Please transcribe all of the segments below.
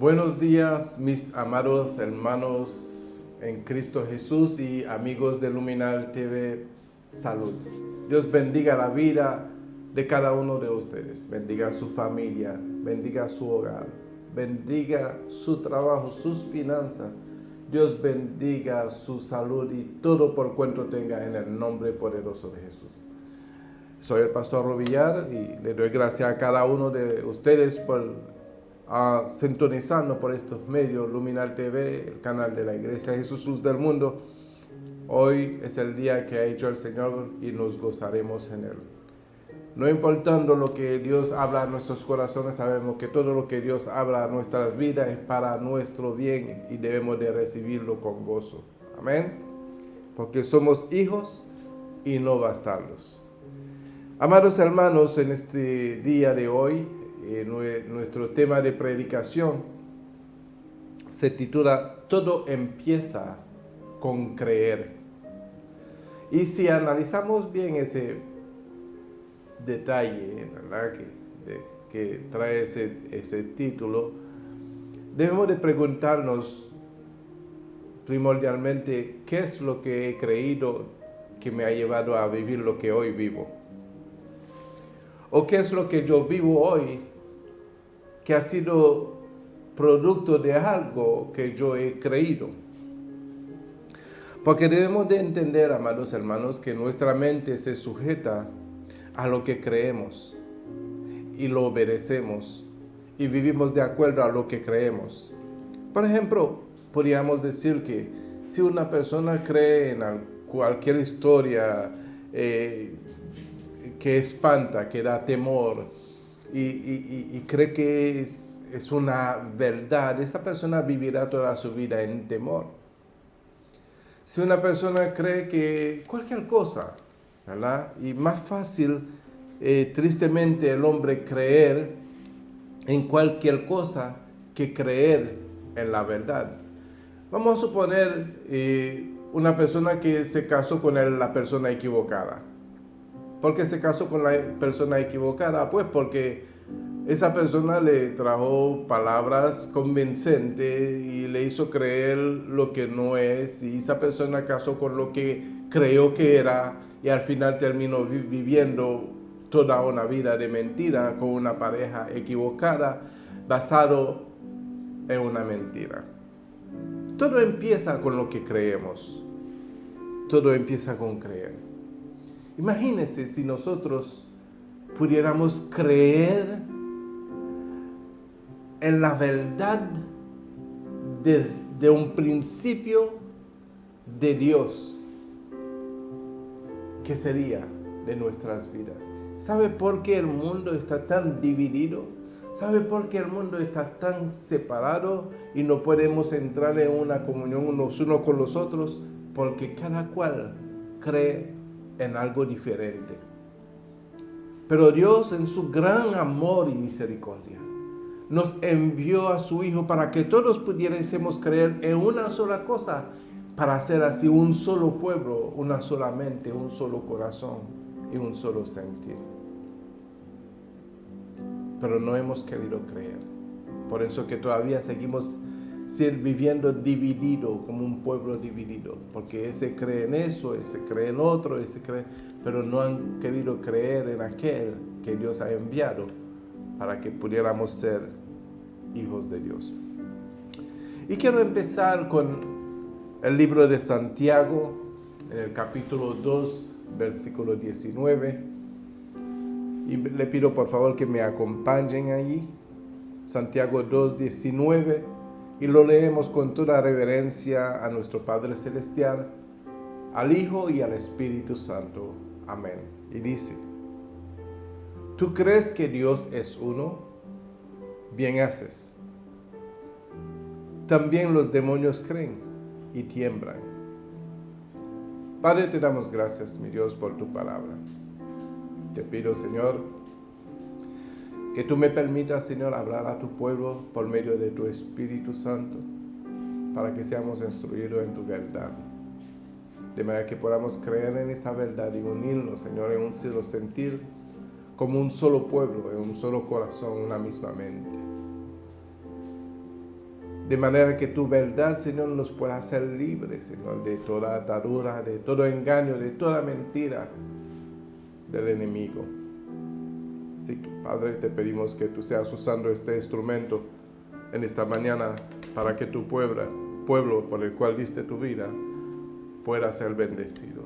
Buenos días, mis amados hermanos en Cristo Jesús y amigos de Luminal TV. Salud. Dios bendiga la vida de cada uno de ustedes. Bendiga su familia, bendiga su hogar, bendiga su trabajo, sus finanzas. Dios bendiga su salud y todo por cuanto tenga en el nombre poderoso de Jesús. Soy el pastor Robillar y le doy gracias a cada uno de ustedes por sintonizando por estos medios, Luminal TV, el canal de la Iglesia Jesús Luz del Mundo. Hoy es el día que ha hecho el Señor y nos gozaremos en Él. No importando lo que Dios habla a nuestros corazones, sabemos que todo lo que Dios habla a nuestras vidas es para nuestro bien y debemos de recibirlo con gozo. Amén. Porque somos hijos y no bastardos. Amados hermanos, en este día de hoy, nuestro tema de predicación se titula Todo empieza con creer. Y si analizamos bien ese detalle, ¿verdad? que trae ese título, debemos de preguntarnos primordialmente qué es lo que he creído que me ha llevado a vivir lo que hoy vivo. ¿O qué es lo que yo vivo hoy que ha sido producto de algo que yo he creído? Porque debemos de entender, amados hermanos, que nuestra mente se sujeta a lo que creemos y lo obedecemos y vivimos de acuerdo a lo que creemos. Por ejemplo, podríamos decir que si una persona cree en cualquier historia que espanta, que da temor y cree que es una verdad, esa persona vivirá toda su vida en temor. Si una persona cree que cualquier cosa, ¿verdad? Y más fácil, tristemente, el hombre creer en cualquier cosa que creer en la verdad. Vamos a suponer una persona que se casó con la persona equivocada. ¿Por qué se casó con la persona equivocada? Pues porque esa persona le trajo palabras convincentes y le hizo creer lo que no es, y esa persona casó con lo que creyó que era y al final terminó viviendo toda una vida de mentira con una pareja equivocada basado en una mentira. Todo empieza con lo que creemos. Todo empieza con creer. Imagínense si nosotros pudiéramos creer en la verdad desde un principio de Dios. ¿Qué sería de nuestras vidas? ¿Sabe por qué el mundo está tan dividido? ¿Sabe por qué el mundo está tan separado y no podemos entrar en una comunión unos con los otros? Porque cada cual cree en algo diferente. Pero Dios, en su gran amor y misericordia, nos envió a su Hijo para que todos pudiésemos creer en una sola cosa, para hacer así un solo pueblo, una sola mente, un solo corazón y un solo sentir. Pero no hemos querido creer. Por eso que todavía seguimos viviendo dividido, como un pueblo dividido, porque ese cree en eso, ese cree en otro, ese cree, pero no han querido creer en aquel que Dios ha enviado para que pudiéramos ser hijos de Dios. Y quiero empezar con el libro de Santiago, en el capítulo 2, versículo 19, y le pido por favor que me acompañen allí. Santiago 2:19, y lo leemos con toda reverencia a nuestro Padre Celestial, al Hijo y al Espíritu Santo. Amén. Y dice: ¿tú crees que Dios es uno? Bien haces. También los demonios creen y tiemblan. Padre, te damos gracias, mi Dios, por tu palabra. Te pido, Señor, que tú me permitas, Señor, hablar a tu pueblo por medio de tu Espíritu Santo, para que seamos instruidos en tu verdad. De manera que podamos creer en esa verdad y unirnos, Señor, en un solo sentir, como un solo pueblo, en un solo corazón, una misma mente. De manera que tu verdad, Señor, nos pueda hacer libres, Señor, de toda atadura, de todo engaño, de toda mentira del enemigo. Así que, Padre, te pedimos que tú seas usando este instrumento en esta mañana para que tu pueblo por el cual diste tu vida pueda ser bendecido.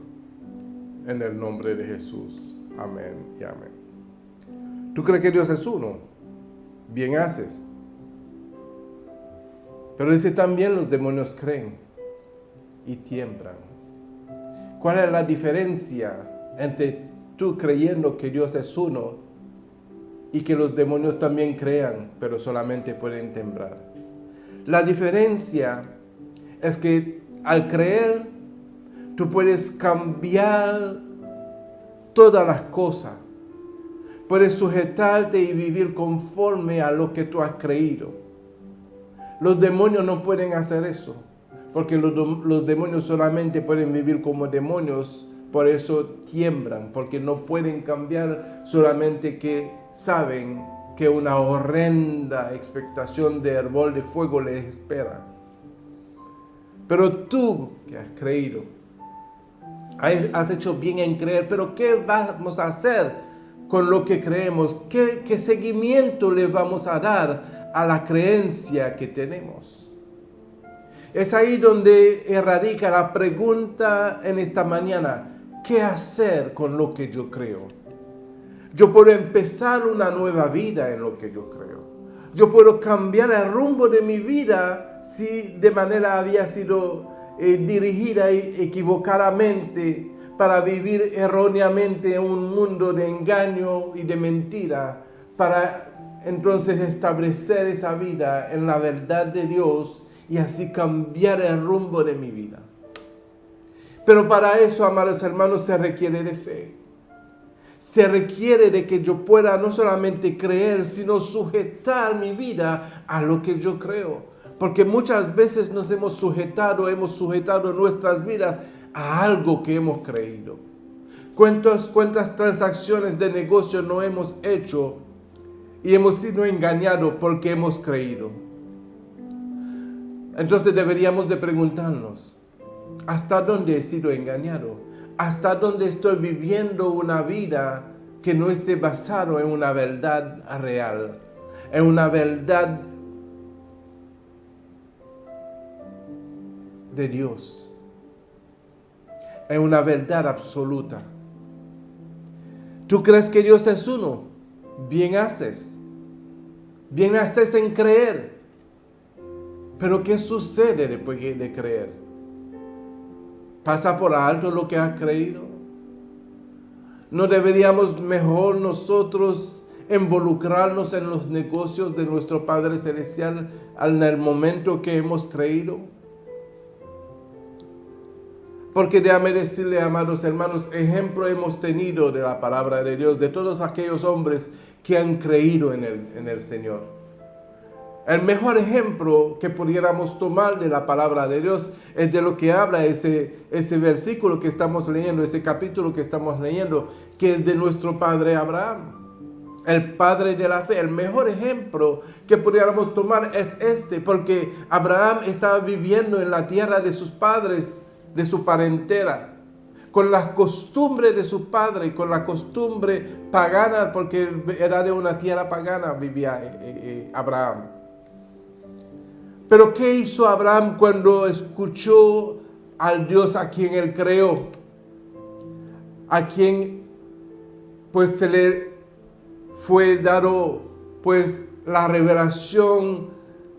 En el nombre de Jesús. Amén y amén. ¿Tú crees que Dios es uno? Bien haces. Pero dice también los demonios creen y tiemblan. ¿Cuál es la diferencia entre tú creyendo que Dios es uno y que los demonios también crean, pero solamente pueden temblar? La diferencia es que al creer, tú puedes cambiar todas las cosas. Puedes sujetarte y vivir conforme a lo que tú has creído. Los demonios no pueden hacer eso, porque los demonios solamente pueden vivir como demonios, por eso tiemblan, porque no pueden cambiar, solamente que saben que una horrenda expectación de hervor de fuego les espera. Pero tú que has creído, has hecho bien en creer, pero ¿qué vamos a hacer con lo que creemos? ¿Qué seguimiento le vamos a dar a la creencia que tenemos? Es ahí donde radica la pregunta en esta mañana: ¿qué hacer con lo que yo creo? Yo puedo empezar una nueva vida en lo que yo creo. Yo puedo cambiar el rumbo de mi vida si de manera había sido dirigida equivocadamente para vivir erróneamente en un mundo de engaño y de mentira, para entonces establecer esa vida en la verdad de Dios y así cambiar el rumbo de mi vida. Pero para eso, amados hermanos, se requiere de fe. Se requiere de que yo pueda no solamente creer, sino sujetar mi vida a lo que yo creo. Porque muchas veces hemos sujetado nuestras vidas a algo que hemos creído. ¿Cuántas transacciones de negocio no hemos hecho y hemos sido engañados porque hemos creído? Entonces deberíamos de preguntarnos: ¿hasta dónde he sido engañado? ¿Hasta dónde estoy viviendo una vida que no esté basada en una verdad real? En una verdad de Dios. En una verdad absoluta. ¿Tú crees que Dios es uno? Bien haces. Bien haces en creer. Pero ¿qué sucede después de creer? ¿Pasa por alto lo que has creído? ¿No deberíamos mejor nosotros involucrarnos en los negocios de nuestro Padre Celestial en el momento que hemos creído? Porque déjame decirle, amados hermanos, ejemplo hemos tenido de la palabra de Dios, de todos aquellos hombres que han creído en el Señor. El mejor ejemplo que pudiéramos tomar de la palabra de Dios es de lo que habla ese versículo que estamos leyendo, ese capítulo que estamos leyendo, que es de nuestro padre Abraham, el padre de la fe. El mejor ejemplo que pudiéramos tomar es porque Abraham estaba viviendo en la tierra de sus padres, de su parentela, con las costumbres de su padre, con la costumbre pagana, porque era de una tierra pagana, vivía Abraham. Pero ¿qué hizo Abraham cuando escuchó al Dios a quien él creó? A quien pues se le fue dado pues la revelación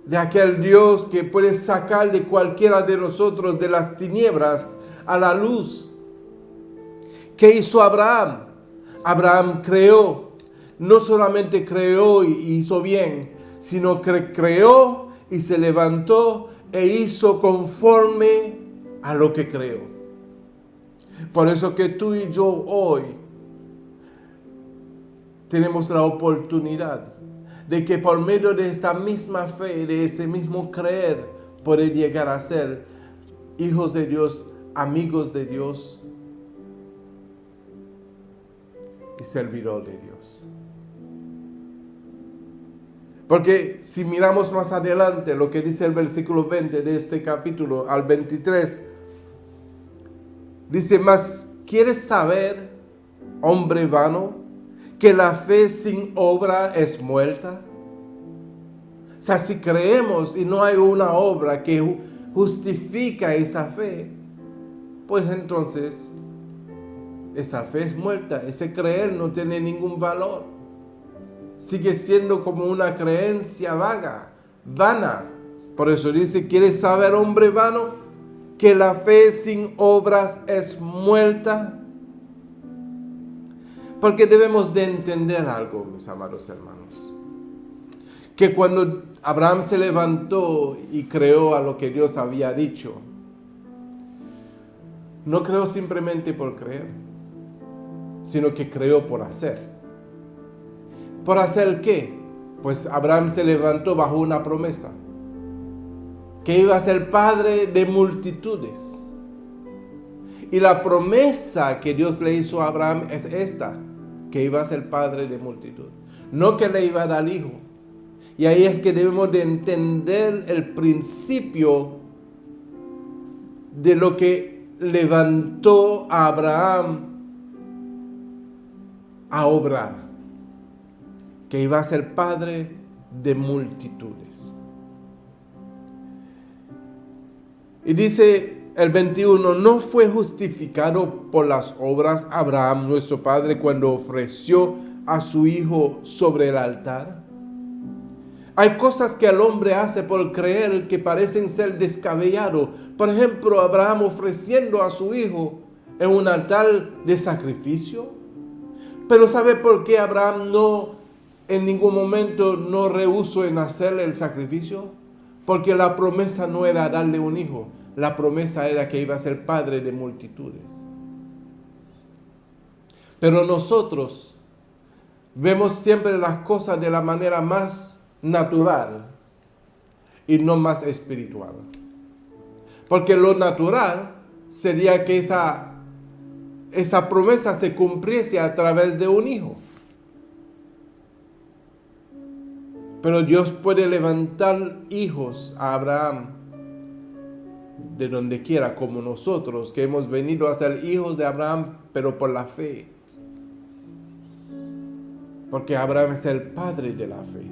de aquel Dios que puede sacar de cualquiera de nosotros de las tinieblas a la luz. ¿Qué hizo Abraham? Abraham creó. No solamente creó y hizo bien, sino que creó y se levantó e hizo conforme a lo que creó. Por eso que tú y yo hoy tenemos la oportunidad de que por medio de esta misma fe, de ese mismo creer, poder llegar a ser hijos de Dios, amigos de Dios y servidor de Dios. Porque si miramos más adelante lo que dice el versículo 20 de este capítulo al 23, dice: mas ¿quieres saber, hombre vano, que la fe sin obra es muerta? O sea, si creemos y no hay una obra que justifica esa fe, pues entonces esa fe es muerta. Ese creer no tiene ningún valor. Sigue siendo como una creencia vaga, vana. Por eso dice: ¿quieres saber, hombre vano, que la fe sin obras es muerta? Porque debemos de entender algo, mis amados hermanos, que cuando Abraham se levantó y creó a lo que Dios había dicho, no creó simplemente por creer, sino que creó por hacer. ¿Por hacer qué? Pues Abraham se levantó bajo una promesa, que iba a ser padre de multitudes. Y la promesa que Dios le hizo a Abraham es esta: que iba a ser padre de multitud, no que le iba a dar hijo. Y ahí es que debemos de entender el principio de lo que levantó a Abraham a obrar, que iba a ser padre de multitudes. Y dice el 21, ¿no fue justificado por las obras Abraham, nuestro padre, cuando ofreció a su hijo sobre el altar? Hay cosas que el hombre hace por creer que parecen ser descabellados. Por ejemplo, Abraham ofreciendo a su hijo en un altar de sacrificio. Pero ¿sabe por qué Abraham en ningún momento no rehusó en hacerle el sacrificio? Porque la promesa no era darle un hijo. La promesa era que iba a ser padre de multitudes. Pero nosotros vemos siempre las cosas de la manera más natural y no más espiritual. Porque lo natural sería que esa promesa se cumpliese a través de un hijo. Pero Dios puede levantar hijos a Abraham de donde quiera, como nosotros, que hemos venido a ser hijos de Abraham, pero por la fe. Porque Abraham es el padre de la fe.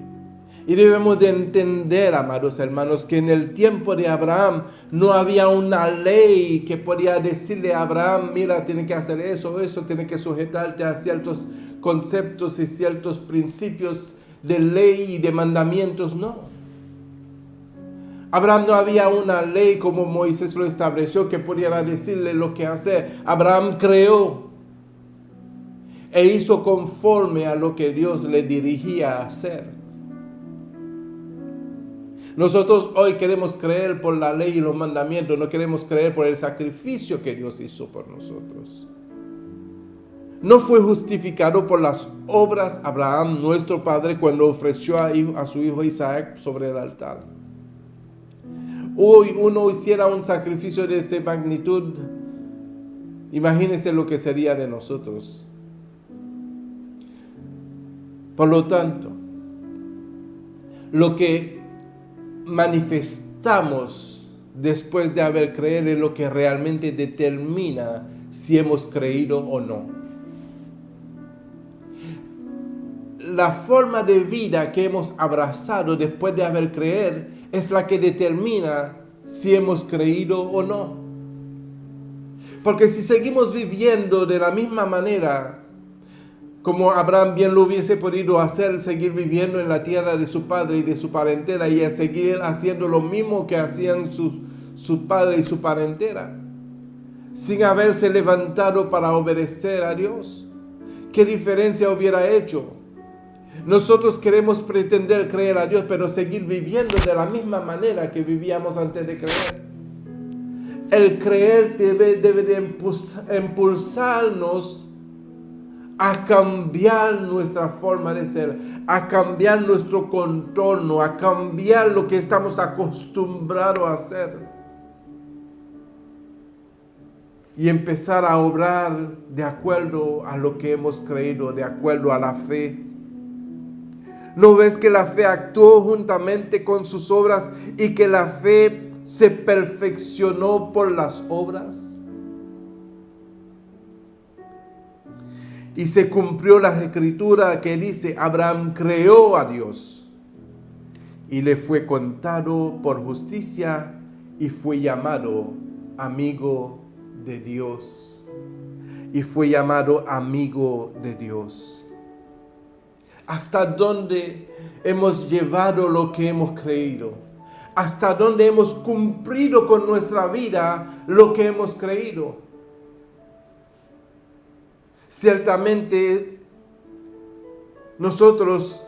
Y debemos de entender, amados hermanos, que en el tiempo de Abraham no había una ley que podía decirle a Abraham: mira, tiene que hacer eso, tiene que sujetarte a ciertos conceptos y ciertos principios de ley y de mandamientos. No. Abraham no había una ley como Moisés lo estableció que pudiera decirle lo que hacer. Abraham creó e hizo conforme a lo que Dios le dirigía a hacer. Nosotros hoy queremos creer por la ley y los mandamientos, no queremos creer por el sacrificio que Dios hizo por nosotros. No fue justificado por las obras Abraham, nuestro padre, cuando ofreció a su hijo Isaac sobre el altar. Hoy uno hiciera un sacrificio de esta magnitud, imagínense lo que sería de nosotros. Por lo tanto, lo que manifestamos después de haber creído es lo que realmente determina si hemos creído o no. La forma de vida que hemos abrazado después de haber creído es la que determina si hemos creído o no. Porque si seguimos viviendo de la misma manera, como Abraham bien lo hubiese podido hacer, seguir viviendo en la tierra de su padre y de su parentela y a seguir haciendo lo mismo que hacían su padre y su parentela, sin haberse levantado para obedecer a Dios. ¿Qué diferencia hubiera hecho? Nosotros queremos pretender creer a Dios, pero seguir viviendo de la misma manera que vivíamos antes de creer. El creer debe de impulsarnos a cambiar nuestra forma de ser, a cambiar nuestro contorno, a cambiar lo que estamos acostumbrados a hacer. Y empezar a obrar de acuerdo a lo que hemos creído, de acuerdo a la fe. ¿No ves que la fe actuó juntamente con sus obras y que la fe se perfeccionó por las obras? Y se cumplió la escritura que dice, Abraham creó a Dios y le fue contado por justicia y fue llamado amigo de Dios. Y fue llamado amigo de Dios. ¿Hasta dónde hemos llevado lo que hemos creído? ¿Hasta dónde hemos cumplido con nuestra vida lo que hemos creído? Ciertamente nosotros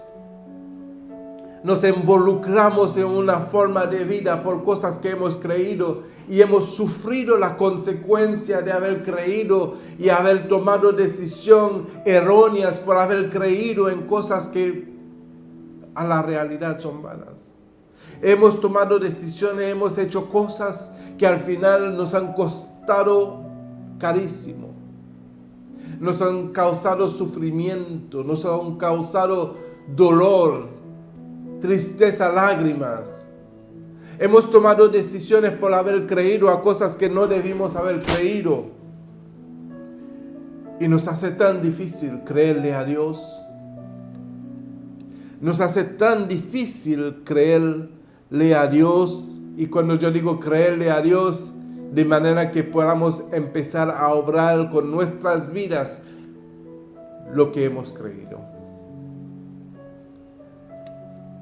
nos involucramos en una forma de vida por cosas que hemos creído y hemos sufrido la consecuencia de haber creído y haber tomado decisiones erróneas por haber creído en cosas que a la realidad son vanas. Hemos tomado decisiones, hemos hecho cosas que al final nos han costado carísimo. Nos han causado sufrimiento, nos han causado dolor, tristeza, lágrimas. Hemos tomado decisiones por haber creído a cosas que no debimos haber creído. Y nos hace tan difícil creerle a Dios. Nos hace tan difícil creerle a Dios. Y cuando yo digo creerle a Dios, de manera que podamos empezar a obrar con nuestras vidas lo que hemos creído.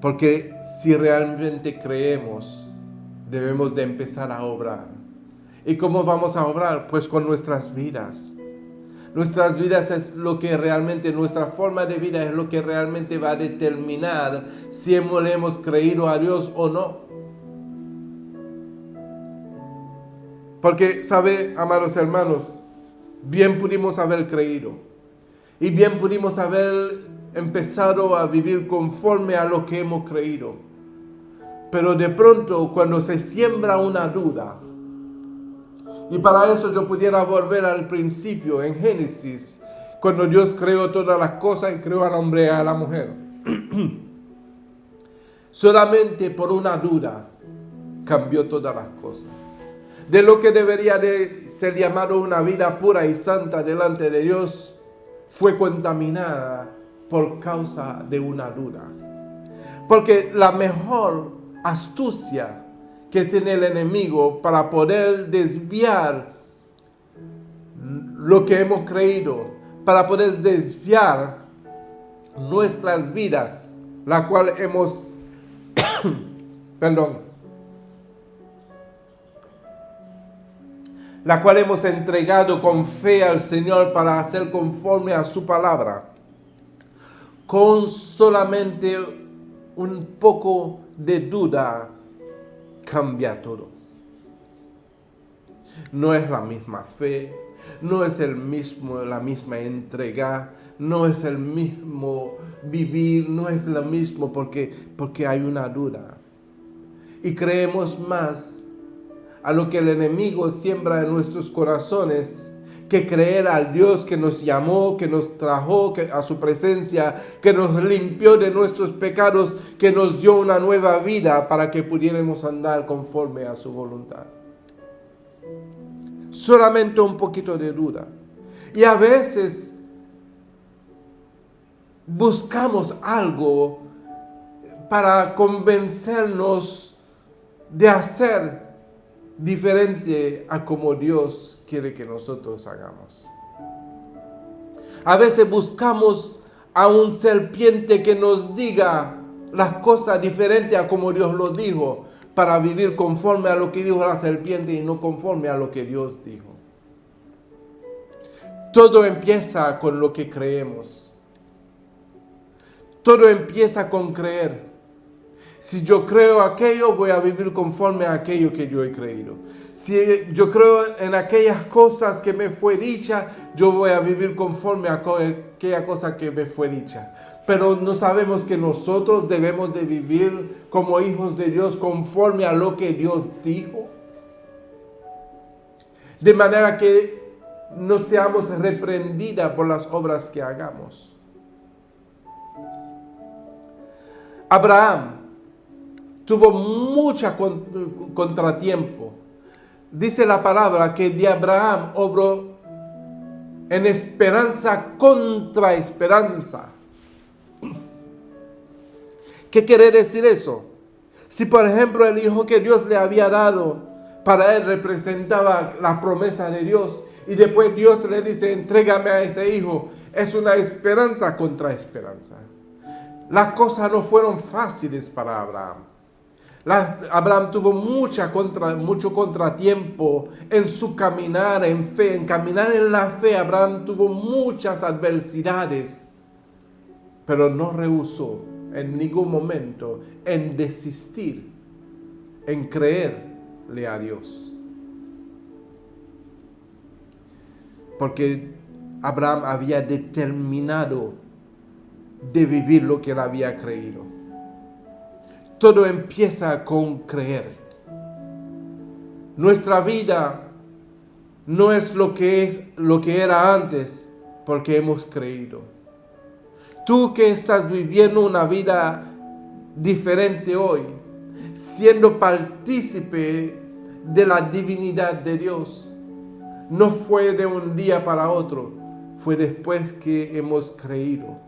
Porque si realmente creemos, debemos de empezar a obrar. ¿Y cómo vamos a obrar? Pues con nuestras vidas. Nuestras vidas es lo que realmente, nuestra forma de vida es lo que realmente va a determinar si hemos creído a Dios o no. Porque, ¿sabe, amados hermanos? Bien pudimos haber creído. Y bien pudimos haber empezado a vivir conforme a lo que hemos creído. Pero de pronto, cuando se siembra una duda, y para eso yo pudiera volver al principio, en Génesis, cuando Dios creó todas las cosas y creó al hombre y a la mujer. Solamente por una duda cambió todas las cosas. De lo que debería de ser llamado una vida pura y santa delante de Dios, fue contaminada por causa de una duda. Porque la mejor astucia que tiene el enemigo para poder desviar lo que hemos creído, para poder desviar nuestras vidas, la cual hemos la cual hemos entregado con fe al Señor para hacer conforme a su palabra, con solamente un poco de duda, cambia todo. No es la misma fe, no es la misma entrega, no es el mismo vivir, no es lo mismo porque hay una duda. Y creemos más a lo que el enemigo siembra en nuestros corazones que creer al Dios que nos llamó, que nos trajo a su presencia, que nos limpió de nuestros pecados, que nos dio una nueva vida para que pudiéramos andar conforme a su voluntad. Solamente un poquito de duda. Y a veces buscamos algo para convencernos de hacer diferente a como Dios quiere que nosotros hagamos. A veces buscamos a un serpiente que nos diga las cosas diferentes a como Dios lo dijo, para vivir conforme a lo que dijo la serpiente y no conforme a lo que Dios dijo. Todo empieza con lo que creemos. Todo empieza con creer. Si yo creo aquello, voy a vivir conforme a aquello que yo he creído. Si yo creo en aquellas cosas que me fue dicha, yo voy a vivir conforme a aquella cosa que me fue dicha. Pero no sabemos que nosotros debemos de vivir como hijos de Dios conforme a lo que Dios dijo. De manera que no seamos reprendidas por las obras que hagamos. Abraham tuvo mucho contratiempo. Dice la palabra que de Abraham obró en esperanza contra esperanza. ¿Qué quiere decir eso? Si por ejemplo el hijo que Dios le había dado para él representaba la promesa de Dios y después Dios le dice, entrégame a ese hijo, es una esperanza contra esperanza. Las cosas no fueron fáciles para Abraham. Abraham tuvo mucho contratiempo en su caminar en fe, en caminar en la fe. Abraham tuvo muchas adversidades, pero no rehusó en ningún momento en desistir, en creerle a Dios. Porque Abraham había determinado de vivir lo que él había creído. Todo empieza con creer. Nuestra vida no es lo que era antes, porque hemos creído. Tú que estás viviendo una vida diferente hoy, siendo partícipe de la divinidad de Dios, no fue de un día para otro, fue después que hemos creído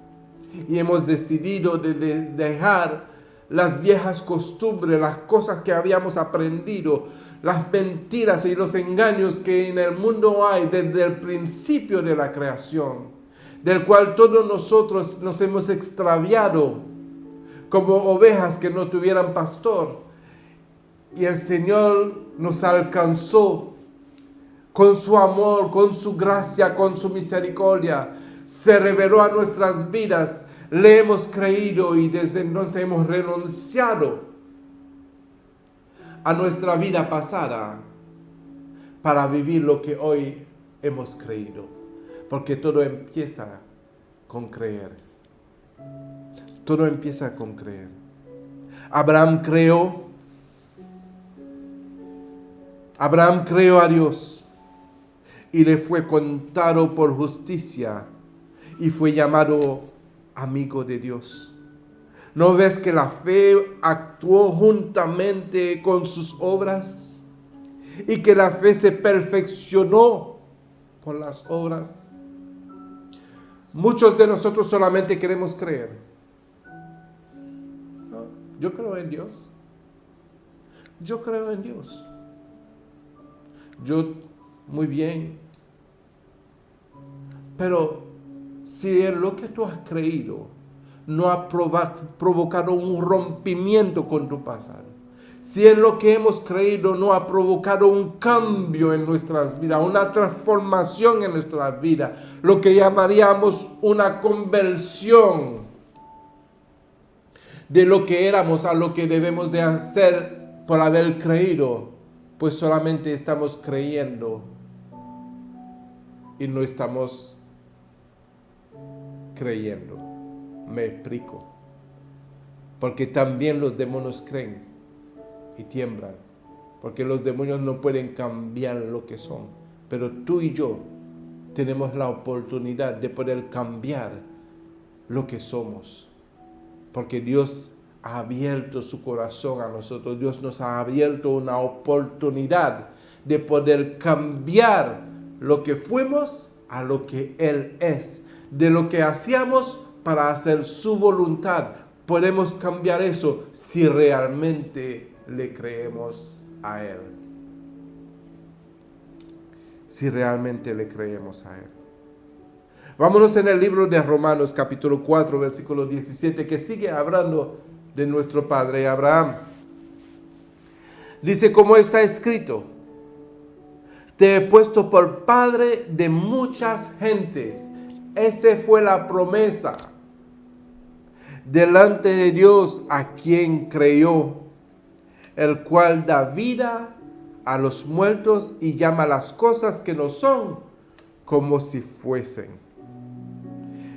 y hemos decidido de dejar las viejas costumbres, las cosas que habíamos aprendido, las mentiras y los engaños que en el mundo hay desde el principio de la creación, del cual todos nosotros nos hemos extraviado como ovejas que no tuvieran pastor. Y el Señor nos alcanzó con su amor, con su gracia, con su misericordia. Se reveló a nuestras vidas, le hemos creído y desde entonces hemos renunciado a nuestra vida pasada para vivir lo que hoy hemos creído. Porque todo empieza con creer. Todo empieza con creer. Abraham creó a Dios y le fue contado por justicia y fue llamado amigo de Dios. ¿No ves que la fe actuó juntamente con sus obras y que la fe se perfeccionó por las obras? Muchos de nosotros solamente queremos creer. No, yo creo en Dios. Yo creo en Dios. Yo, muy bien. Pero si en lo que tú has creído no ha provocado un rompimiento con tu pasado, si en lo que hemos creído no ha provocado un cambio en nuestras vidas, una transformación en nuestras vidas, lo que llamaríamos una conversión de lo que éramos a lo que debemos de hacer por haber creído, pues solamente estamos creyendo y no estamos creyendo. Me explico. Porque también los demonios creen y tiemblan. Porque los demonios no pueden cambiar lo que son. Pero tú y yo tenemos la oportunidad de poder cambiar lo que somos. Porque Dios ha abierto su corazón a nosotros. Dios nos ha abierto una oportunidad de poder cambiar lo que fuimos a lo que Él es. De lo que hacíamos para hacer su voluntad. Podemos cambiar eso si realmente le creemos a Él. Si realmente le creemos a Él. Vámonos en el libro de Romanos capítulo 4, versículo 17, que sigue hablando de nuestro padre Abraham. Dice, como está escrito, te he puesto por padre de muchas gentes. Esa fue la promesa delante de Dios a quien creyó, el cual da vida a los muertos y llama las cosas que no son como si fuesen.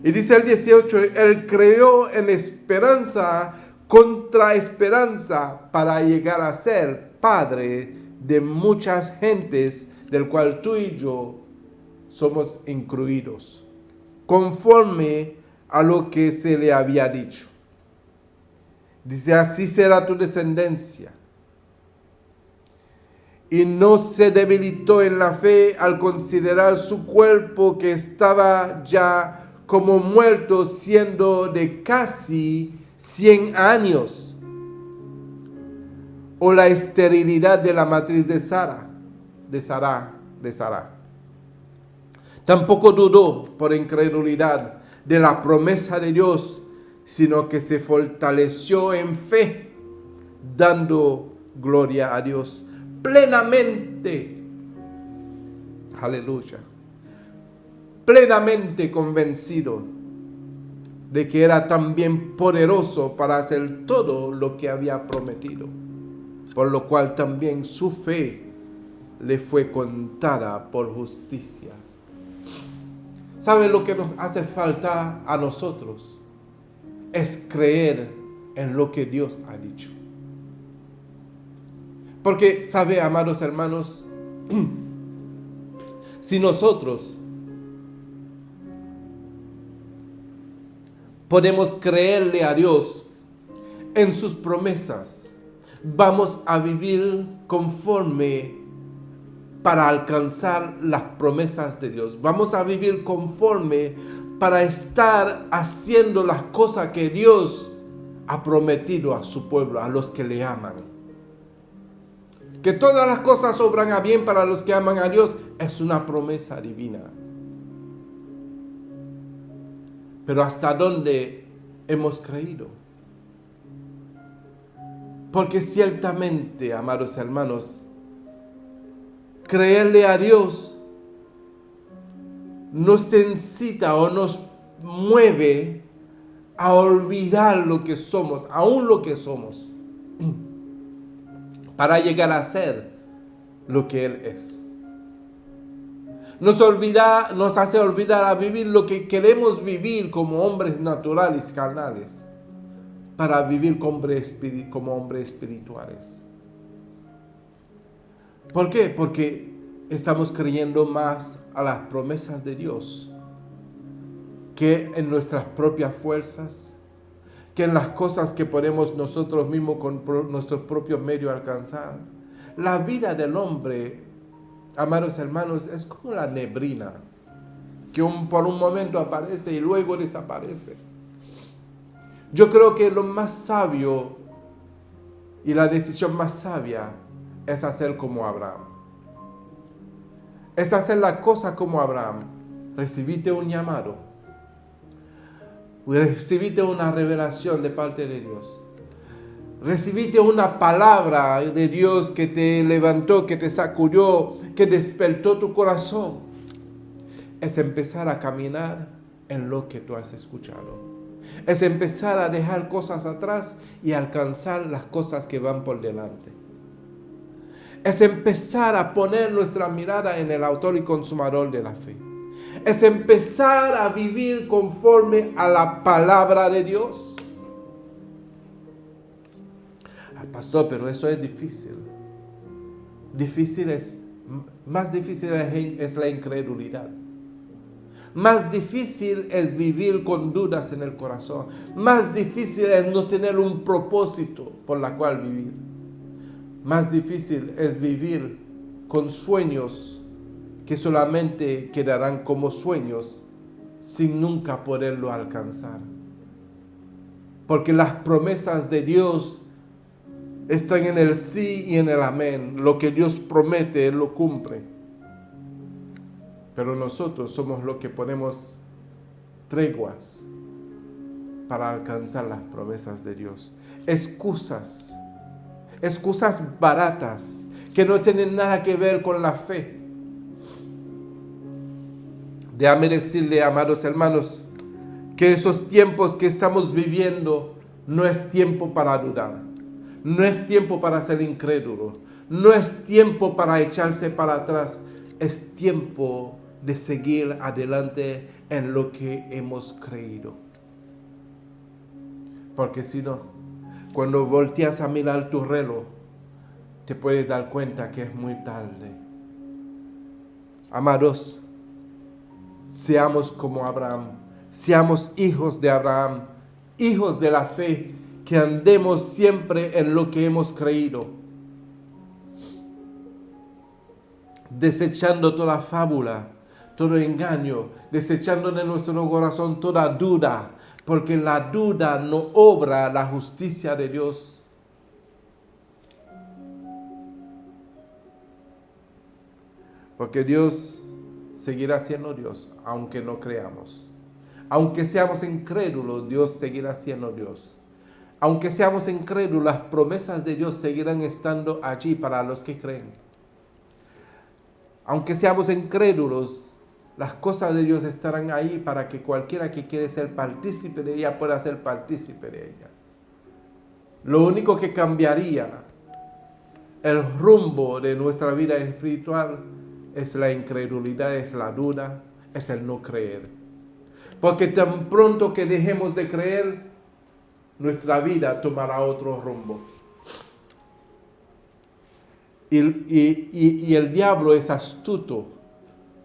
Y dice el 18, él creyó en esperanza contra esperanza para llegar a ser padre de muchas gentes, del cual tú y yo somos incluidos, conforme a lo que se le había dicho. Dice, así será tu descendencia. Y no se debilitó en la fe al considerar su cuerpo que estaba ya como muerto, siendo de casi 100 años, o la esterilidad de la matriz de Sara. Tampoco dudó por incredulidad de la promesa de Dios, sino que se fortaleció en fe, dando gloria a Dios plenamente. Aleluya. Plenamente convencido de que era también poderoso para hacer todo lo que había prometido, por lo cual también su fe le fue contada por justicia. ¿Sabe lo que nos hace falta a nosotros? Es creer en lo que Dios ha dicho. Porque, ¿sabe, amados hermanos? Si nosotros podemos creerle a Dios en sus promesas, vamos a vivir conforme para alcanzar las promesas de Dios. Vamos a vivir conforme para estar haciendo las cosas que Dios ha prometido a su pueblo, a los que le aman. Que todas las cosas obran a bien para los que aman a Dios es una promesa divina. Pero ¿hasta dónde hemos creído? Porque ciertamente, amados hermanos, creerle a Dios nos incita o nos mueve a olvidar lo que somos, aún lo que somos, para llegar a ser lo que Él es. Nos hace olvidar a vivir lo que queremos vivir como hombres naturales, carnales, para vivir como hombres espirituales. ¿Por qué? Porque estamos creyendo más a las promesas de Dios que en nuestras propias fuerzas, que en las cosas que podemos nosotros mismos con nuestros propios medios alcanzar. La vida del hombre, amados hermanos, es como la neblina, que por un momento aparece y luego desaparece. Yo creo que lo más sabio y la decisión más sabia es hacer como Abraham. Es hacer la cosa como Abraham. Recibiste un llamado. Recibiste una revelación de parte de Dios. Recibiste una palabra de Dios que te levantó, que te sacudió, que despertó tu corazón. Es empezar a caminar en lo que tú has escuchado. Es empezar a dejar cosas atrás y alcanzar las cosas que van por delante. Es empezar a poner nuestra mirada en el autor y consumador de la fe. Es empezar a vivir conforme a la palabra de Dios. Pastor, pero eso es difícil. Más difícil es la incredulidad. Más difícil es vivir con dudas en el corazón. Más difícil es no tener un propósito por la cual vivir. Más difícil es vivir con sueños que solamente quedarán como sueños sin nunca poderlo alcanzar. Porque las promesas de Dios están en el sí y en el amén. Lo que Dios promete, Él lo cumple. Pero nosotros somos los que ponemos treguas para alcanzar las promesas de Dios. Excusas baratas que no tienen nada que ver con la fe. Déjame decirle, amados hermanos, que esos tiempos que estamos viviendo no es tiempo para dudar, no es tiempo para ser incrédulo, no es tiempo para echarse para atrás, es tiempo de seguir adelante en lo que hemos creído. Porque si no, cuando volteas a mirar tu reloj, te puedes dar cuenta que es muy tarde. Amados, seamos como Abraham, seamos hijos de Abraham, hijos de la fe, que andemos siempre en lo que hemos creído, desechando toda fábula, todo engaño, desechando de nuestro corazón toda duda, porque la duda no obra la justicia de Dios. Porque Dios seguirá siendo Dios, aunque no creamos. Aunque seamos incrédulos, Dios seguirá siendo Dios. Aunque seamos incrédulos, las promesas de Dios seguirán estando allí para los que creen. Aunque seamos incrédulos, las cosas de Dios estarán ahí para que cualquiera que quiere ser partícipe de ella pueda ser partícipe de ella. Lo único que cambiaría el rumbo de nuestra vida espiritual es la incredulidad, es la duda, es el no creer. Porque tan pronto que dejemos de creer, nuestra vida tomará otro rumbo. Y el diablo es astuto,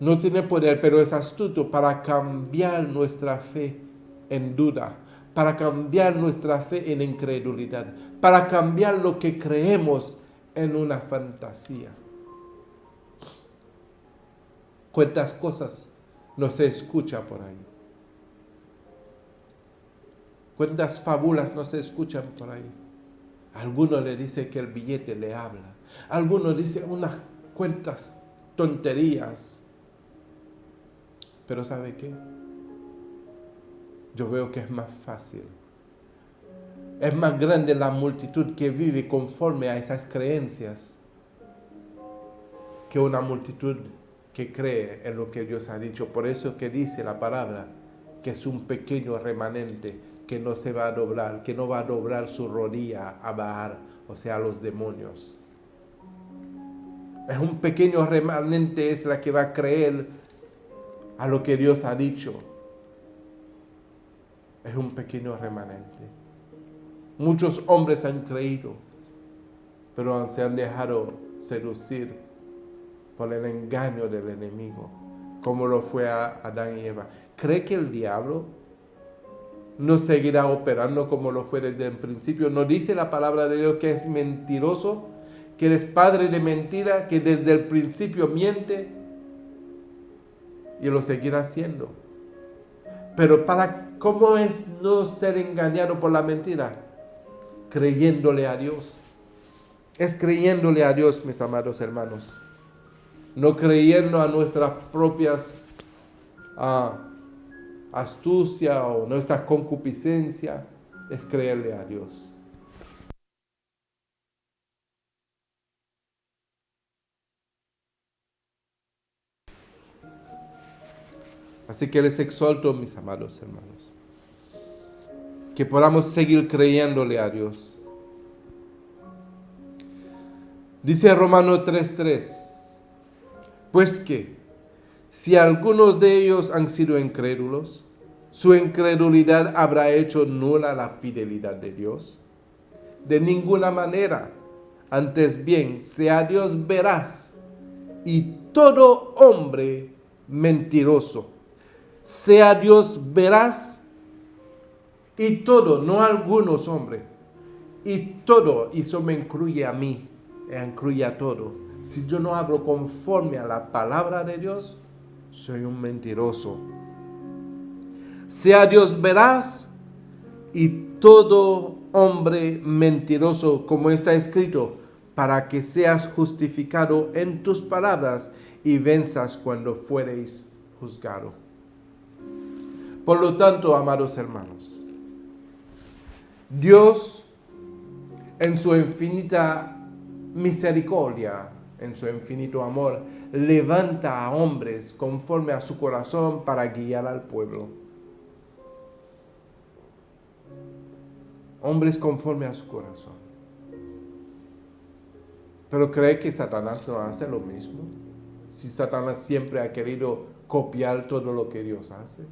no tiene poder, pero es astuto para cambiar nuestra fe en duda, para cambiar nuestra fe en incredulidad, para cambiar lo que creemos en una fantasía. ¿Cuántas cosas no se escucha por ahí? ¿Cuántas fábulas no se escuchan por ahí? Algunos le dicen que el billete le habla. Algunos dicen unas cuantas tonterías. Pero ¿sabe qué? Yo veo que es más fácil. Es más grande la multitud que vive conforme a esas creencias que una multitud que cree en lo que Dios ha dicho. Por eso que dice la palabra que es un pequeño remanente que no se va a doblar, que no va a doblar su rodilla a Baal, o sea, a los demonios. Es un pequeño remanente, es la que va a creer a lo que Dios ha dicho. Es un pequeño remanente. Muchos hombres han creído, pero se han dejado seducir por el engaño del enemigo, como lo fue a Adán y Eva. ¿Cree que el diablo no seguirá operando como lo fue desde el principio? ¿No dice la palabra de Dios que es mentiroso, que es padre de mentira, que desde el principio miente? Y lo seguirá haciendo. Pero ¿cómo es no ser engañado por la mentira? Creyéndole a Dios. Es creyéndole a Dios, mis amados hermanos. No creyendo a nuestras propias astucia o nuestra concupiscencia, es creerle a Dios. Así que les exhorto, mis amados hermanos, que podamos seguir creyéndole a Dios. Dice Romanos 3:3, pues que si algunos de ellos han sido incrédulos, su incredulidad habrá hecho nula la fidelidad de Dios. De ninguna manera, antes bien, sea Dios veraz y todo hombre mentiroso. Sea Dios veraz y todo, no algunos hombres, y todo, y eso me incluye a mí, incluye a todo. Si yo no hablo conforme a la palabra de Dios, soy un mentiroso. Sea Dios veraz y todo hombre mentiroso, como está escrito, para que seas justificado en tus palabras y venzas cuando fuereis juzgado. Por lo tanto, amados hermanos, Dios, en su infinita misericordia, en su infinito amor, levanta a hombres conforme a su corazón para guiar al pueblo. Hombres conforme a su corazón. Pero ¿cree que Satanás no hace lo mismo? Si Satanás siempre ha querido copiar todo lo que Dios hace.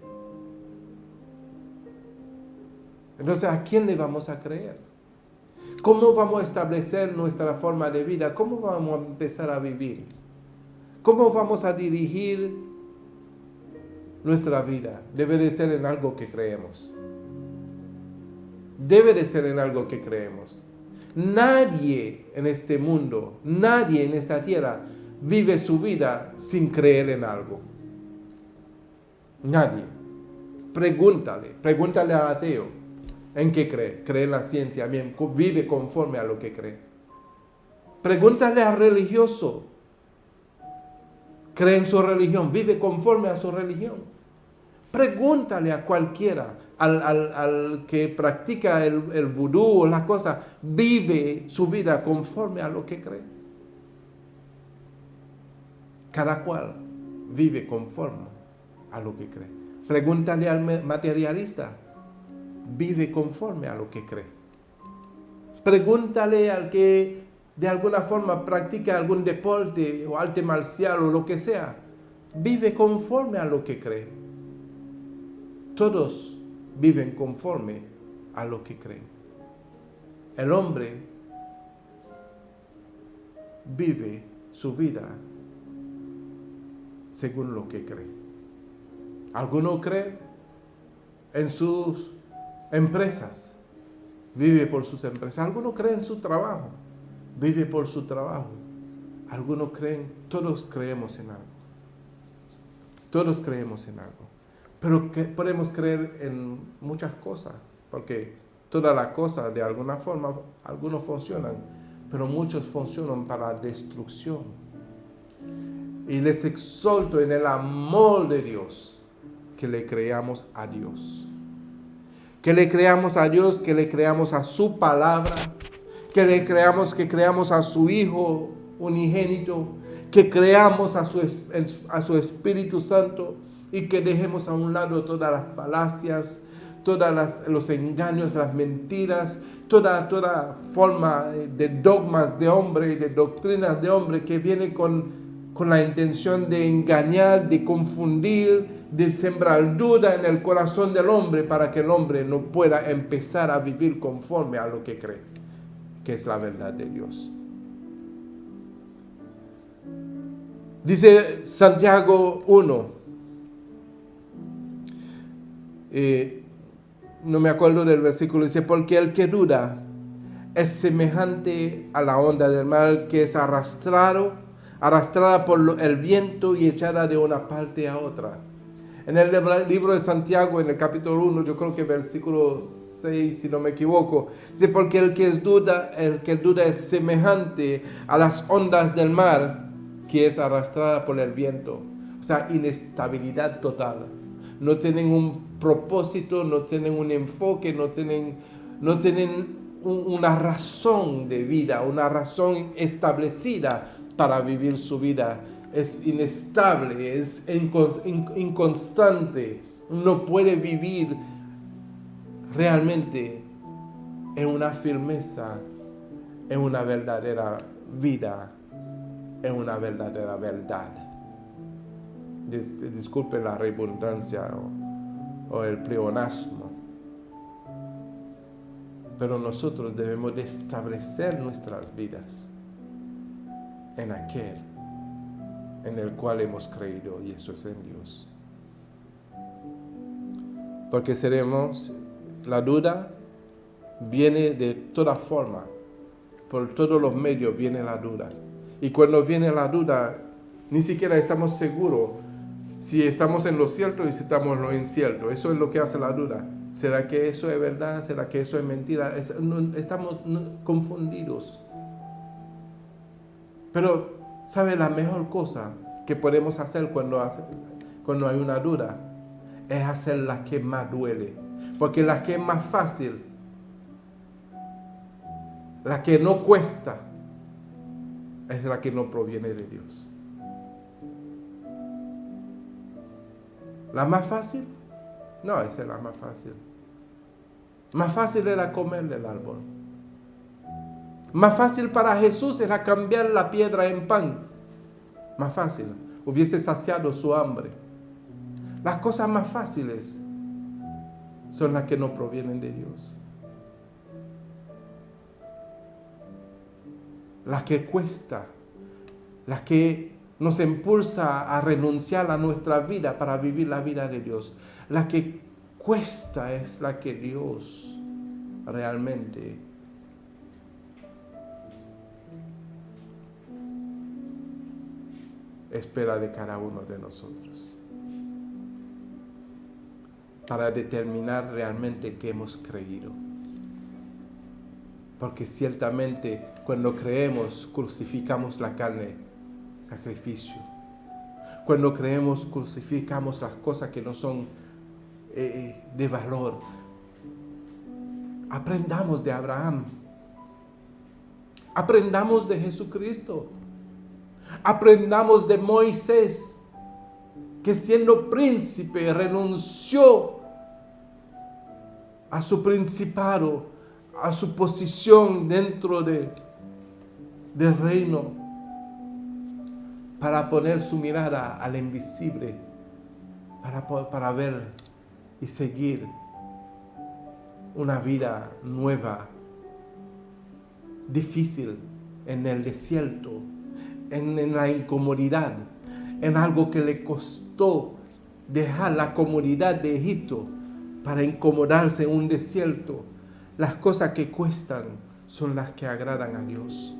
Entonces, ¿a quién le vamos a creer? ¿Cómo vamos a establecer nuestra forma de vida? ¿Cómo vamos a empezar a vivir? ¿Cómo vamos a dirigir nuestra vida? Debe de ser en algo que creemos. Debe de ser en algo que creemos. Nadie en este mundo, nadie en esta tierra vive su vida sin creer en algo. Nadie. Pregúntale al ateo. ¿En qué cree? Cree en la ciencia, bien, vive conforme a lo que cree. Pregúntale al religioso. Cree en su religión, vive conforme a su religión. Pregúntale a cualquiera, al que practica el vudú o las cosas, vive su vida conforme a lo que cree. Cada cual vive conforme a lo que cree. Pregúntale al materialista, vive conforme a lo que cree. Pregúntale al que de alguna forma practica algún deporte o arte marcial o lo que sea, vive conforme a lo que cree. Todos viven conforme a lo que creen. El hombre vive su vida según lo que cree. Alguno cree en sus empresas, vive por sus empresas. Alguno cree en su trabajo, vive por su trabajo. Algunos creen, todos creemos en algo. Todos creemos en algo. Pero que podemos creer en muchas cosas, porque todas las cosas de alguna forma, algunos funcionan, pero muchos funcionan para destrucción. Y les exhorto en el amor de Dios que le creamos a Dios. Que le creamos a Dios, que le creamos a su palabra, que creamos a su Hijo unigénito, que creamos a su Espíritu Santo y que dejemos a un lado todas las falacias, los engaños, las mentiras, toda forma de dogmas de hombre y de doctrinas de hombre que viene con la intención de engañar, de confundir, de sembrar duda en el corazón del hombre para que el hombre no pueda empezar a vivir conforme a lo que cree, que es la verdad de Dios. Dice Santiago 1, no me acuerdo del versículo, dice, porque el que duda es semejante a la onda del mar que es arrastrada por el viento y echada de una parte a otra. En el libro de Santiago, en el capítulo 1, yo creo que versículo 6, si no me equivoco, dice, porque el que duda es semejante a las ondas del mar que es arrastrada por el viento. O sea, inestabilidad total. No tienen un propósito, no tienen un enfoque, no tienen una razón de vida, una razón establecida para vivir su vida. Es inestable, es inconstante, no puede vivir realmente en una firmeza, en una verdadera vida, en una verdadera verdad. Disculpen la redundancia o el pleonasmo, pero nosotros debemos de establecer nuestras vidas en aquel en el cual hemos creído, y eso es en Dios. Porque la duda viene de toda forma, por todos los medios viene la duda. Y cuando viene la duda, ni siquiera estamos seguros si estamos en lo cierto y si estamos en lo incierto. Eso es lo que hace la duda. ¿Será que eso es verdad? ¿Será que eso es mentira? Estamos confundidos. Pero ¿sabe la mejor cosa que podemos hacer cuando hay una duda? es hacer la que más duele. Porque la que es más fácil, la que no cuesta, es la que no proviene de Dios. ¿La más fácil? No, esa es la más fácil. Más fácil era comer del árbol. Más fácil para Jesús era cambiar la piedra en pan. Más fácil. Hubiese saciado su hambre. Las cosas más fáciles son las que no provienen de Dios. Las que cuesta, las que nos impulsa a renunciar a nuestra vida para vivir la vida de Dios. La que cuesta es la que Dios realmente espera de cada uno de nosotros, para determinar realmente que hemos creído. Porque ciertamente cuando creemos, crucificamos la carne, sacrificio. Cuando creemos, crucificamos las cosas que no son de valor. Aprendamos de Abraham. Aprendamos de Jesucristo. Aprendamos de Moisés, que siendo príncipe renunció a su principado, a su posición dentro del reino, para poner su mirada al invisible, para ver y seguir una vida nueva, difícil, en el desierto, en la incomodidad, en algo que le costó dejar la comodidad de Egipto para incomodarse en un desierto. Las cosas que cuestan son las que agradan a Dios.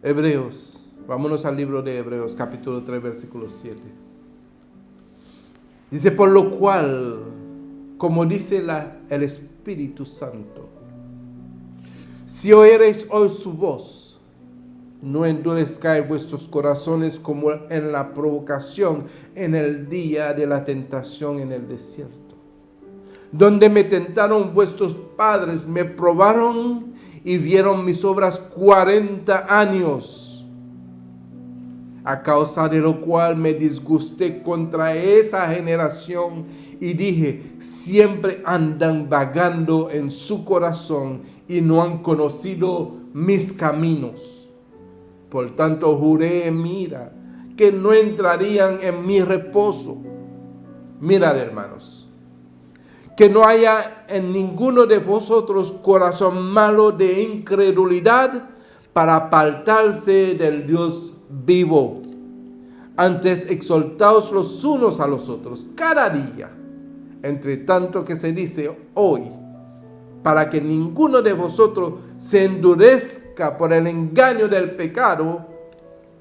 Hebreos, vámonos al libro de Hebreos, capítulo 3, versículo 7. Dice, por lo cual, como dice el Espíritu Santo, si oyereis hoy su voz, no endurezcáis vuestros corazones como en la provocación en el día de la tentación en el desierto, donde me tentaron vuestros padres, me probaron y vieron mis obras 40 años, a causa de lo cual me disgusté contra esa generación y dije, siempre andan vagando en su corazón y no han conocido mis caminos. Por tanto juré en mi ira que no entrarían en mi reposo. Mirad, hermanos, que no haya en ninguno de vosotros corazón malo de incredulidad para apartarse del Dios vivo. Antes exhortaos los unos a los otros cada día, entre tanto que se dice hoy, para que ninguno de vosotros se endurezca por el engaño del pecado,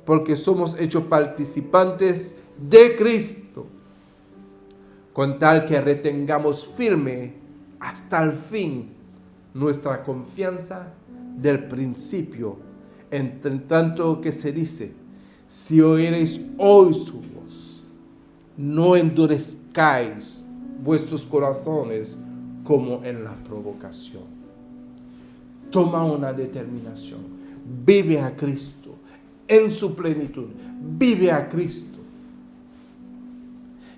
porque somos hechos participantes de Cristo, con tal que retengamos firme hasta el fin nuestra confianza del principio, entre tanto que se dice, si oyereis hoy su voz, no endurezcáis vuestros corazones como en la provocación. Toma una determinación. Vive a Cristo en su plenitud. Vive a Cristo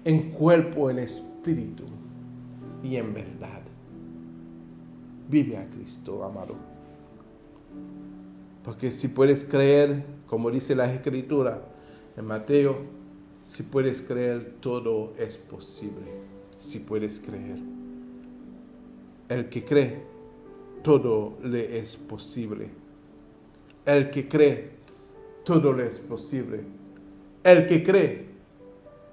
en cuerpo, en espíritu y en verdad. Vive a Cristo, amado. Porque si puedes creer, como dice la Escritura en Mateo, si puedes creer, todo es posible. Si puedes creer. El que cree, todo le es posible. El que cree, todo le es posible. El que cree,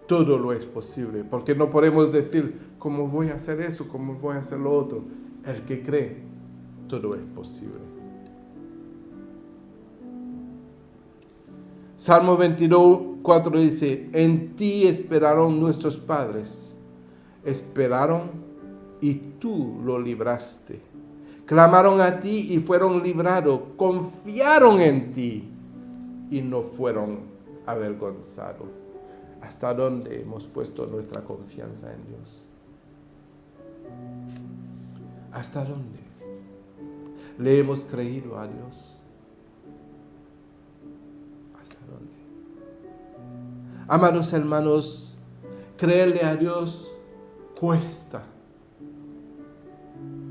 todo lo es posible. Porque no podemos decir, ¿cómo voy a hacer eso? ¿Cómo voy a hacer lo otro? El que cree, todo es posible. Salmo 22:4 dice, en ti esperaron nuestros padres. Esperaron y tú lo libraste. Clamaron a ti y fueron librados. Confiaron en ti y no fueron avergonzados. ¿Hasta dónde hemos puesto nuestra confianza en Dios? ¿Hasta dónde? ¿Le hemos creído a Dios? ¿Hasta dónde? Amados hermanos, creerle a Dios cuesta,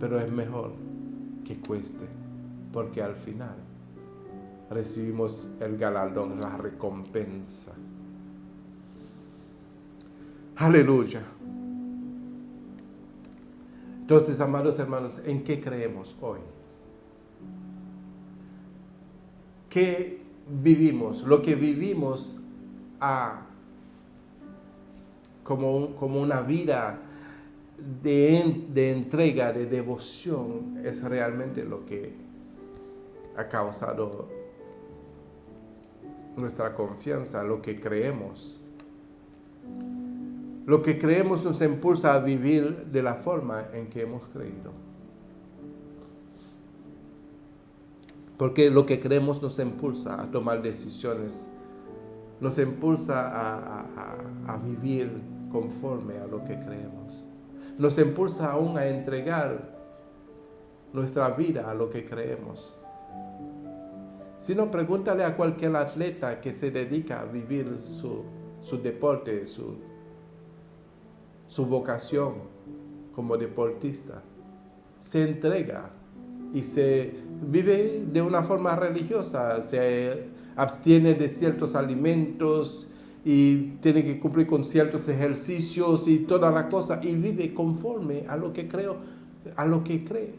pero es mejor que cueste, porque al final recibimos el galardón, la recompensa. Aleluya. Entonces, amados hermanos, ¿en qué creemos hoy? ¿Qué vivimos? Lo que vivimos como una vida de entrega, de devoción, es realmente lo que ha causado nuestra confianza, lo que creemos. Lo que creemos nos impulsa a vivir de la forma en que hemos creído. Porque lo que creemos nos impulsa a tomar decisiones, nos impulsa a vivir conforme a lo que creemos. Nos impulsa aún a entregar nuestra vida a lo que creemos. Si no, pregúntale a cualquier atleta que se dedica a vivir su deporte, su vocación como deportista. Se entrega y se vive de una forma religiosa, se abstiene de ciertos alimentos y tiene que cumplir con ciertos ejercicios y toda la cosa, y vive conforme a lo que cree.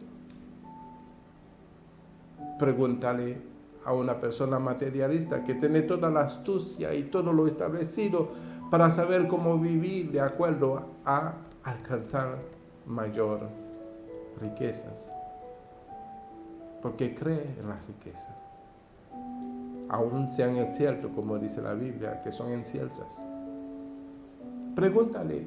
Pregúntale a una persona materialista que tiene toda la astucia y todo lo establecido para saber cómo vivir de acuerdo a alcanzar mayor riquezas. Porque cree en las riquezas. Aún sean inciertas, como dice la Biblia, que son inciertas. Pregúntale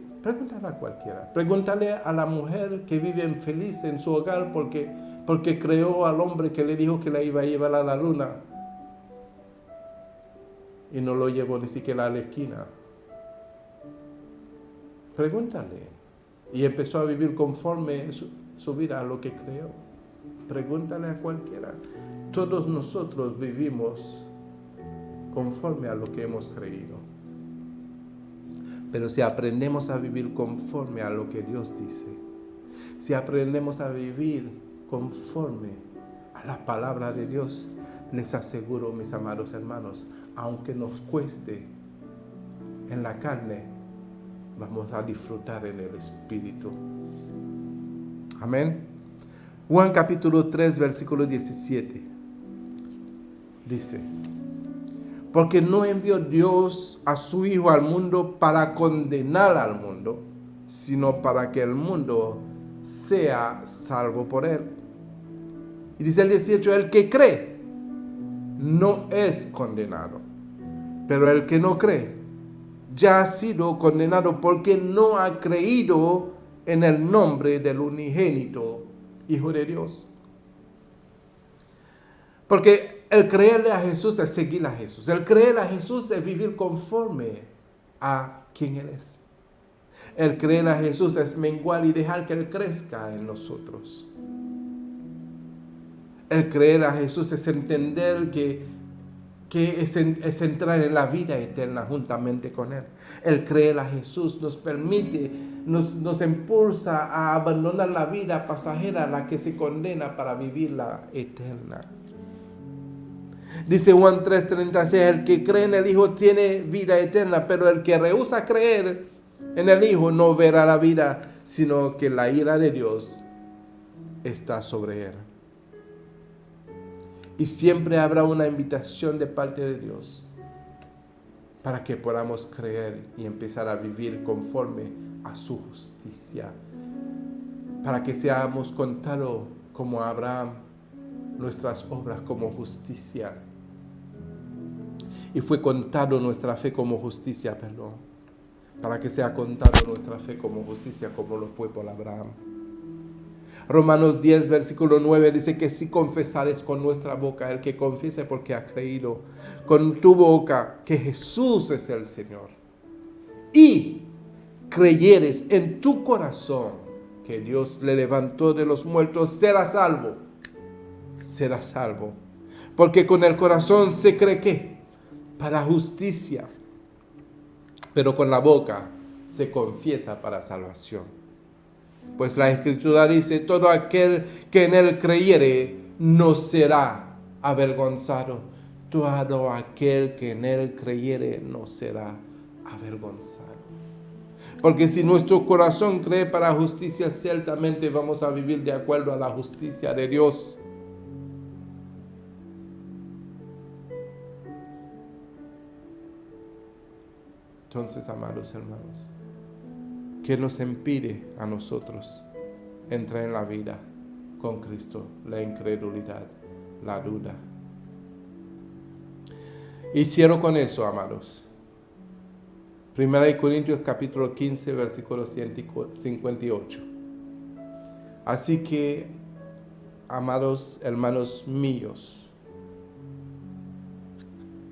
a cualquiera. Pregúntale a la mujer que vive feliz en su hogar porque creó al hombre que le dijo que la iba a llevar a la luna y no lo llevó ni siquiera a la esquina. Pregúntale. Y empezó a vivir conforme su vida a lo que creó. Pregúntale a cualquiera. Todos nosotros vivimos conforme a lo que hemos creído. Pero si aprendemos a vivir conforme a lo que Dios dice, si aprendemos a vivir conforme a la palabra de Dios, les aseguro, mis amados hermanos, aunque nos cueste en la carne, vamos a disfrutar en el Espíritu. Amén. Juan capítulo 3, versículo 17. Dice: porque no envió Dios a su Hijo al mundo para condenar al mundo, sino para que el mundo sea salvo por él. Y dice el 18, el que cree no es condenado, pero el que no cree ya ha sido condenado porque no ha creído en el nombre del unigénito Hijo de Dios. Porque el creerle a Jesús es seguir a Jesús. El creer a Jesús es vivir conforme a quien Él es. El creer a Jesús es menguar y dejar que Él crezca en nosotros. El creer a Jesús es entender que es entrar en la vida eterna juntamente con Él. El creer a Jesús nos permite, nos impulsa a abandonar la vida pasajera, la que se condena, para vivir la eterna. Dice Juan 3:36, el que cree en el Hijo tiene vida eterna, pero el que rehúsa creer en el Hijo no verá la vida, sino que la ira de Dios está sobre él. Y siempre habrá una invitación de parte de Dios para que podamos creer y empezar a vivir conforme a su justicia. Para que seamos contados como Abraham, nuestras obras como justicia. Y fue contado nuestra fe como justicia, para que sea contado nuestra fe como justicia, como lo fue por Abraham. Romanos 10, versículo 9 dice que si confesares con nuestra boca, el que confiese porque ha creído con tu boca que Jesús es el Señor, y creyeres en tu corazón que Dios le levantó de los muertos, serás salvo. Serás salvo. Porque con el corazón se cree que para justicia, pero con la boca se confiesa para salvación. Pues la Escritura dice, todo aquel que en él creyere no será avergonzado. Todo aquel que en él creyere no será avergonzado. Porque si nuestro corazón cree para justicia, ciertamente vamos a vivir de acuerdo a la justicia de Dios. Entonces, amados hermanos, ¿qué nos impide a nosotros entrar en la vida con Cristo? La incredulidad, la duda. Y cierro con eso, amados. 1 Corintios capítulo 15, versículo 58. Así que, amados hermanos míos,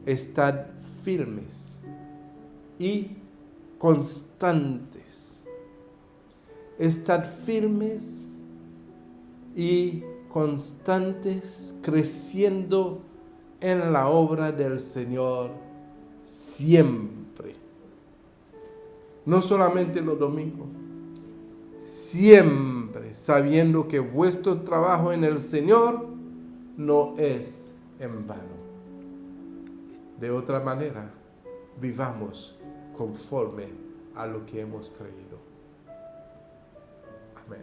estad firmes y constantes. Estad firmes y constantes, creciendo en la obra del Señor siempre. No solamente los domingos, siempre sabiendo que vuestro trabajo en el Señor no es en vano. De otra manera, vivamos conforme a lo que hemos creído. Amén.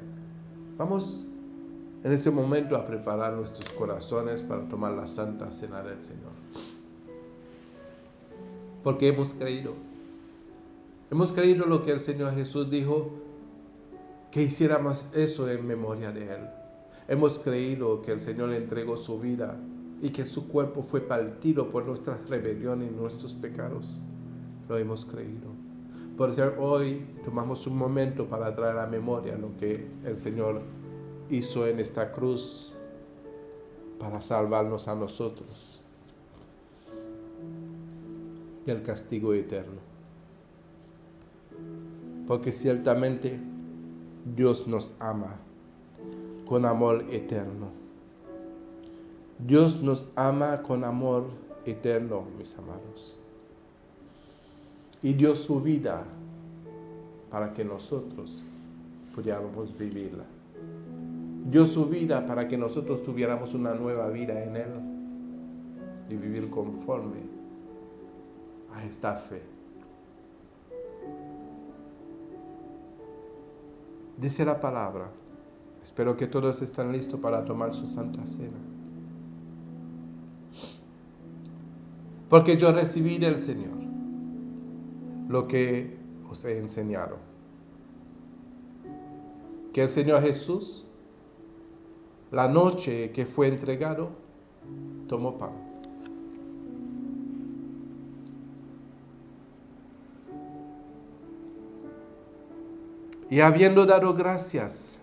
Vamos en ese momento a preparar nuestros corazones para tomar la Santa Cena del Señor. Porque hemos creído. Hemos creído lo que el Señor Jesús dijo, que hiciéramos eso en memoria de Él. Hemos creído que el Señor entregó su vida y que su cuerpo fue partido por nuestras rebeliones y nuestros pecados. Lo hemos creído. Por eso hoy tomamos un momento para traer a memoria lo que el Señor hizo en esta cruz para salvarnos a nosotros del castigo eterno. Porque ciertamente Dios nos ama con amor eterno. Dios nos ama con amor eterno, mis amados. Y dio su vida para que nosotros pudiéramos vivirla. Dio su vida para que nosotros tuviéramos una nueva vida en Él y vivir conforme a esta fe. Dice la palabra, espero que todos estén listos para tomar su Santa Cena. Porque yo recibí del Señor lo que os he enseñado. Que el Señor Jesús, la noche que fue entregado, tomó pan. Y habiendo dado gracias,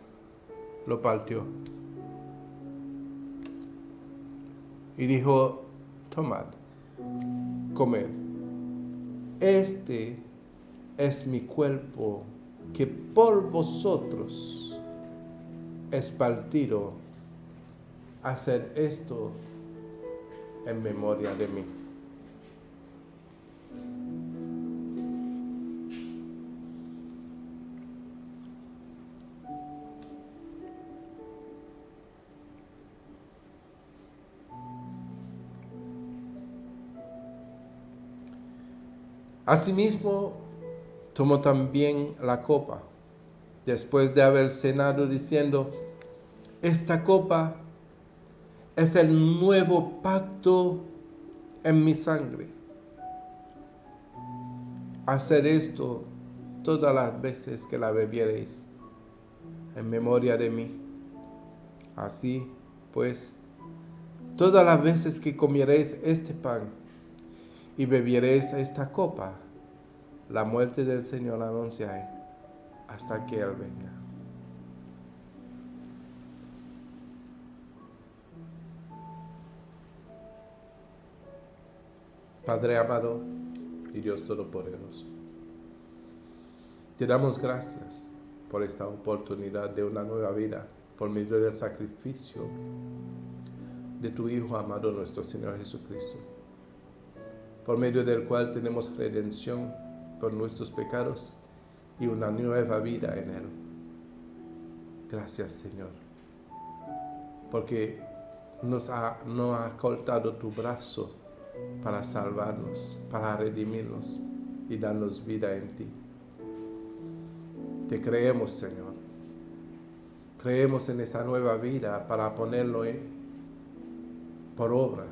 lo partió. Y dijo, tomad, comed. Este es mi cuerpo que por vosotros es partido. Haced esto en memoria de mí. Asimismo, tomó también la copa, después de haber cenado, diciendo, esta copa es el nuevo pacto en mi sangre. Haced esto todas las veces que la bebiereis, en memoria de mí. Así, pues, todas las veces que comiereis este pan y bebiereis esta copa, la muerte del Señor anunciáis hasta que Él venga. Padre amado y Dios Todopoderoso, te damos gracias por esta oportunidad de una nueva vida por medio del sacrificio de tu Hijo amado, nuestro Señor Jesucristo, por medio del cual tenemos redención por nuestros pecados y una nueva vida en Él. Gracias, Señor, porque no ha cortado tu brazo para salvarnos, para redimirnos y darnos vida en ti. Te creemos, Señor. Creemos en esa nueva vida para ponerlo por obra,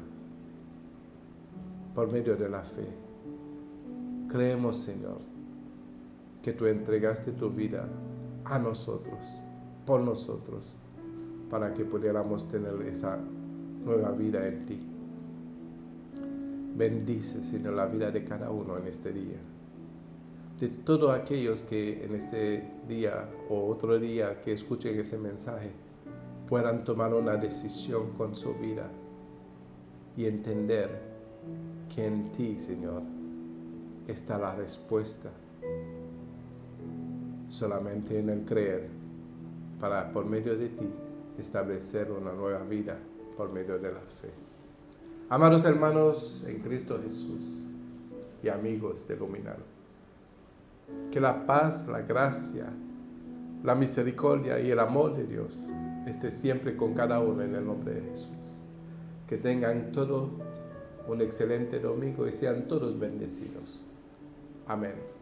por medio de la fe. Creemos, Señor, que tú entregaste tu vida a nosotros, por nosotros, para que pudiéramos tener esa nueva vida en ti. Bendice, Señor, la vida de cada uno en este día. De todos aquellos que en este día o otro día que escuchen ese mensaje puedan tomar una decisión con su vida y entender que en ti, Señor, está la respuesta. Solamente en el creer para, por medio de ti, establecer una nueva vida por medio de la fe. Amados hermanos en Cristo Jesús y amigos de Luminal, que la paz, la gracia, la misericordia y el amor de Dios esté siempre con cada uno en el nombre de Jesús. Que tengan todos un excelente domingo y sean todos bendecidos. Amén.